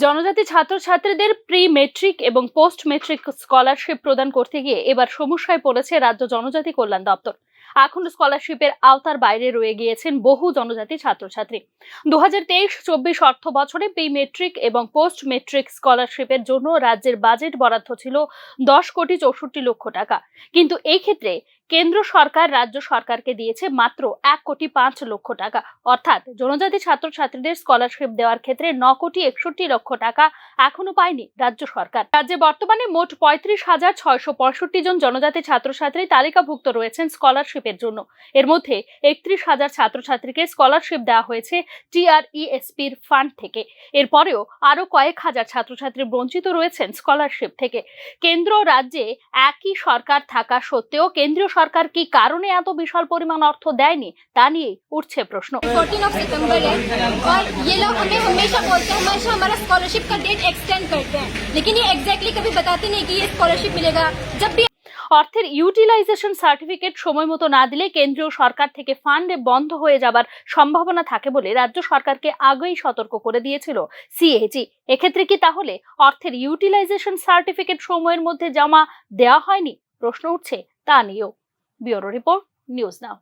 জনজাতি ছাত্রছাত্রীদের pre metric এবং পোস্ট মেট্রিক স্কলারশিপ প্রদান করতে গিয়ে এবার সমস্যায় পড়েছে রাজ্য জনজাতি কল্যাণ দপ্তর। এখন স্কলারশিপের আওতার বাইরে রয়ে গিয়েছেন বহু জনজাতি ছাত্রছাত্রী। 2023-24 অর্থ বছরে প্রি মেট্রিক এবং পোস্ট মেট্রিক স্কলারশিপের জন্য রাজ্যের বাজেট বরাদ্দ ছিল 10,64,00,000 টাকা, কিন্তু এই ক্ষেত্রে কেন্দ্র সরকার রাজ্য সরকারকে দিয়েছে মাত্র 1,05,00,000 টাকা। অর্থাৎ জনজাতি ছাত্রছাত্রীদের স্কলারশিপ দেওয়ার ক্ষেত্রে 9,61,00,000 টাকা এখনো পায়নি রাজ্য সরকার। রাজ্যে বর্তমানে মোট 35,665 জন জনজাতি ছাত্রছাত্রী তালিকাভুক্ত রয়েছেন স্কলারশিপের জন্য। এর মধ্যে 31,000 ছাত্রছাত্রীকে স্কলারশিপ দেওয়া হয়েছে TRESPর ফান্ড থেকে। এরপরেও আরো কয়েক হাজার ছাত্রছাত্রী বঞ্চিত রয়েছেন স্কলারশিপ থেকে। কেন্দ্র রাজ্যে একই সরকার থাকা সত্ত্বেও কেন্দ্রীয় সরকার কি কারণে এত বিশাল পরিমাণ অর্থ দেয়নি তা নিয়ে উঠছে প্রশ্ন। 14 सितंबर है और ये लोग हमें हमेशा बोलते हैं, हमेशा हमारा स्कॉलरशिप का डेट एक्सटेंड करते हैं, लेकिन ये एग्जैक्टली कभी बताते नहीं कि ये स्कॉलरशिप मिलेगा। जब भी অর্থের ইউটিলাইজেশন সার্টিফিকেট সময় মতো না দিলে কেন্দ্রীয় সরকার থেকে ফান্ড বন্ধ হয়ে যাবার সম্ভাবনা থাকে বলে রাজ্য সরকারকে আগেই সতর্ক করে দিয়েছিল সিএজি। এক্ষেত্রে কি তাহলে অর্থের ইউটিলাইজেশন সার্টিফিকেট সময়ের মধ্যে জমা দেওয়া হয়নি? প্রশ্ন উঠছে তা নিয়েও। Bureau report, news now.